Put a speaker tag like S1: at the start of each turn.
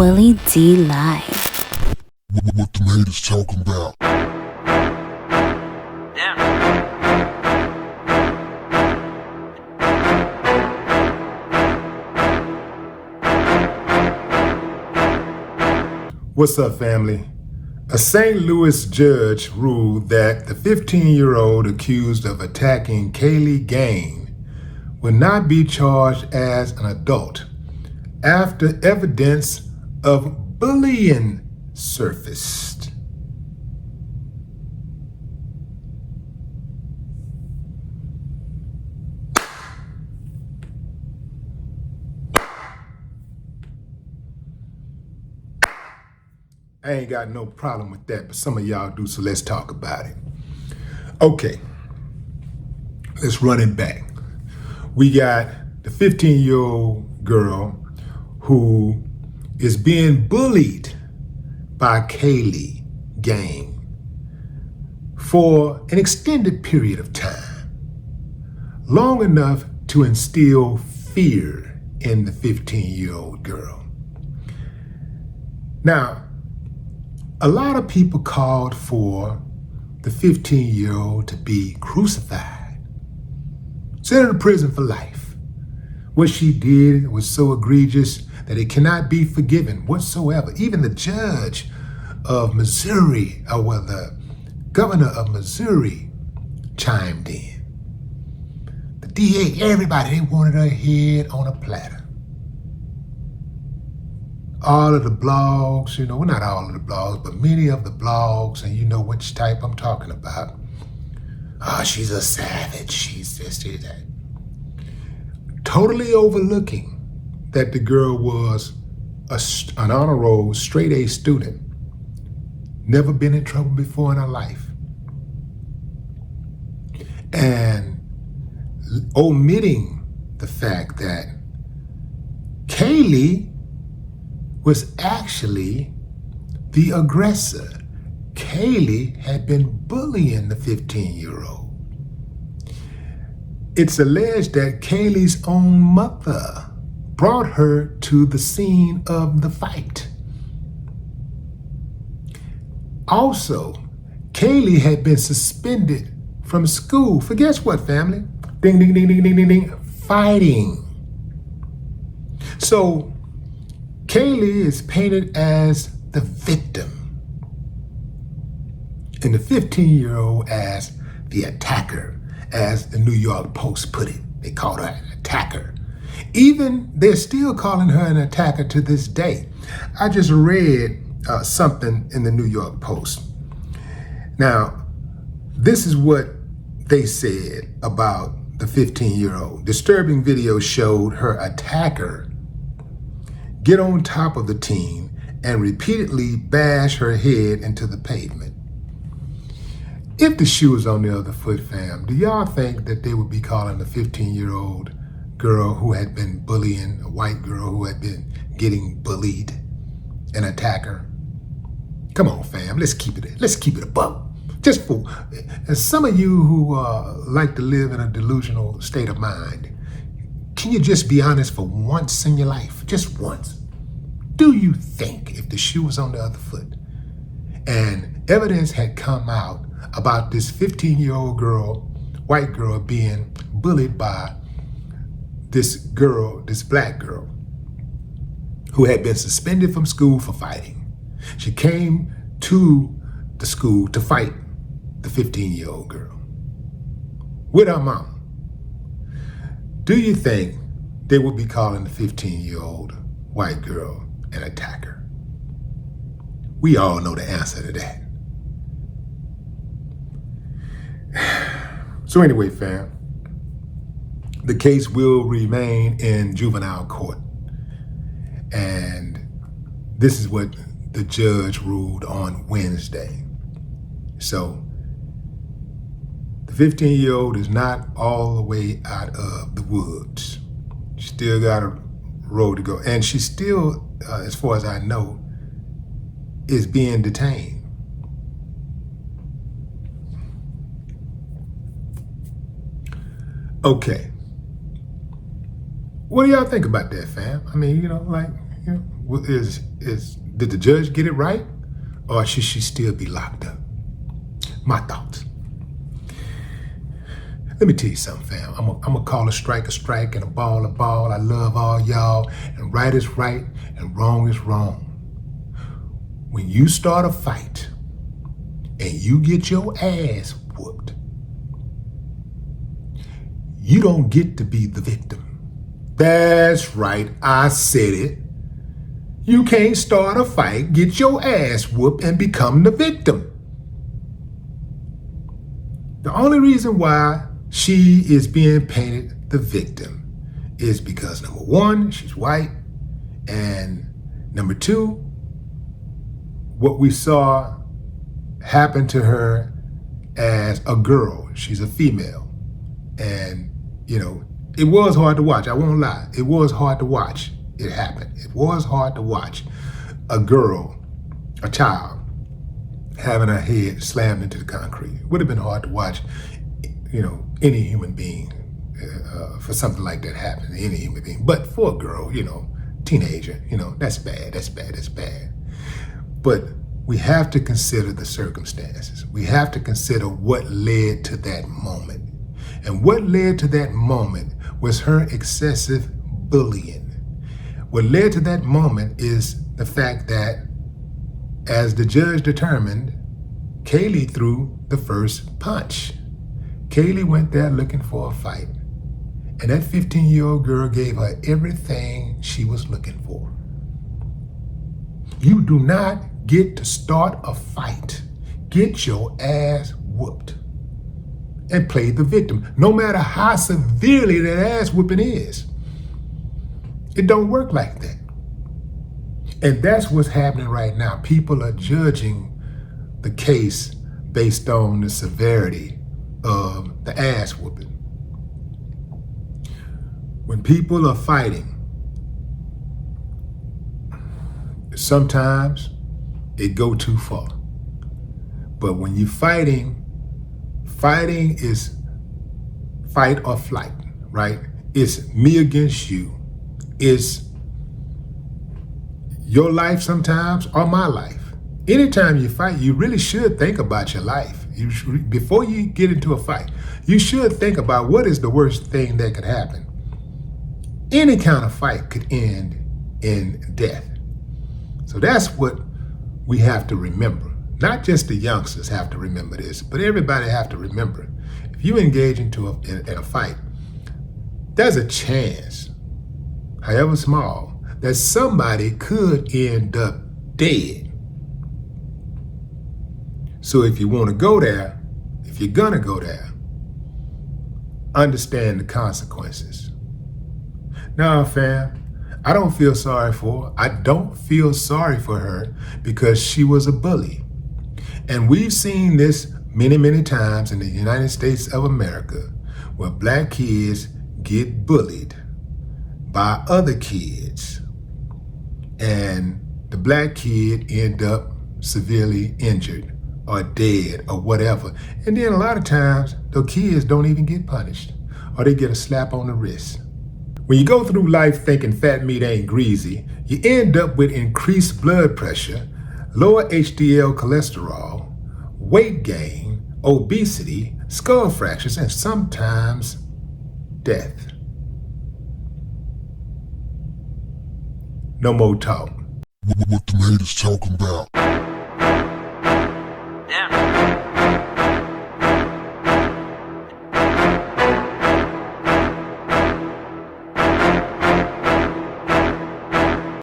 S1: Willie D Live.
S2: What the haters talking about?
S3: What's up, family? A St. Louis judge ruled that the 15-year-old accused of attacking Kaylee Gain will not be charged as an adult after evidence of bullying surfaced. I ain't got no problem with that, but some of y'all do, so let's talk about it. Okay, let's run it back. We got the 15-year-old girl who is being bullied by Kaylee Gain for an extended period of time, long enough to instill fear in the 15-year-old girl. Now, a lot of people called for the 15-year-old to be crucified, sent her to prison for life. What she did was so egregious that it cannot be forgiven whatsoever. Even the judge of Missouri, or the governor of Missouri, chimed in. The DA, everybody, they wanted her head on a platter. All of the blogs, well, not all of the blogs, but many of the blogs, and you know which type I'm talking about. Oh, she's a savage, she's this, she's that. Totally overlooking that the girl was an honor roll, straight A student, never been in trouble before in her life. And omitting the fact that Kaylee was actually the aggressor. Kaylee had been bullying the 15-year-old. It's alleged that Kaylee's own mother brought her to the scene of the fight. Also, Kaylee had been suspended from school for guess what, family? Ding, ding, ding, ding, ding, ding, ding, fighting. So, Kaylee is painted as the victim, and the 15-year-old as the attacker, as the New York Post put it. They called her an attacker. Even they're still calling her an attacker to this day. I just read something in the New York Post. Now, this is what they said about the 15-year-old. Disturbing video showed her attacker get on top of the teen and repeatedly bash her head into the pavement. If the shoe was on the other foot, fam, do y'all think that they would be calling the 15-year-old girl who had been bullying, a white girl who had been getting bullied, an attacker? Come on, fam, let's keep it above. Just for some of you who like to live in a delusional state of mind, can you just be honest for once in your life? Just once. Do you think if the shoe was on the other foot and evidence had come out about this 15-year-old girl, white girl, being bullied by this girl, this black girl, who had been suspended from school for fighting? She came to the school to fight the 15-year-old girl with her mom. Do you think they would be calling the 15-year-old white girl an attacker? We all know the answer to that. So anyway, fam, the case will remain in juvenile court. And this is what the judge ruled on Wednesday. So the 15-year-old is not all the way out of the woods. She still got a road to go. And she still, as far as I know, is being detained. Okay. What do y'all think about that, fam? I mean, You know, did the judge get it right, or should she still be locked up? My thoughts. Let me tell you something, fam. I'm gonna call a strike and a ball a ball. I love all y'all, and right is right and wrong is wrong. When you start a fight and you get your ass whooped, you don't get to be the victim. That's right, I said it. You can't start a fight, get your ass whooped, and become the victim. The only reason why she is being painted the victim is because, number one, she's white, and number two, what we saw happen to her as a girl. She's a female. And, you know, it was hard to watch. I won't lie. It was hard to watch. It happened. It was hard to watch a girl, a child, having her head slammed into the concrete. It would have been hard to watch, you know, any human being for something like that happen to any human being. But for a girl, you know, teenager, you know, that's bad, that's bad, that's bad. But we have to consider the circumstances. We have to consider what led to that moment. And what led to that moment was her excessive bullying. What led to that moment is the fact that, as the judge determined, Kaylee threw the first punch. Kaylee went there looking for a fight. And that 15-year-old girl gave her everything she was looking for. You do not get to start a fight. Get your ass whooped and play the victim, no matter how severely that ass whooping is. It don't work like that. And that's what's happening right now. People are judging the case based on the severity of the ass whooping. When people are fighting, sometimes it go too far. But when you're fighting is fight or flight, right? It's me against you. It's your life sometimes or my life. Anytime you fight, you really should think about your life. Before you get into a fight, you should think about what is the worst thing that could happen. Any kind of fight could end in death. So that's what we have to remember. Not just the youngsters have to remember this, but everybody have to remember. If you engage in a fight, there's a chance, however small, that somebody could end up dead. So if you want to go there, if you're gonna go there, understand the consequences. Now, fam, I don't feel sorry for her. I don't feel sorry for her because she was a bully. And we've seen this many, many times in the United States of America, where black kids get bullied by other kids, and the black kid end up severely injured or dead or whatever. And then a lot of times, the kids don't even get punished, or they get a slap on the wrist. When you go through life thinking fat meat ain't greasy, you end up with increased blood pressure, lower HDL cholesterol, weight gain, obesity, skull fractures, and sometimes death. No more talk.
S2: What the haters talking about?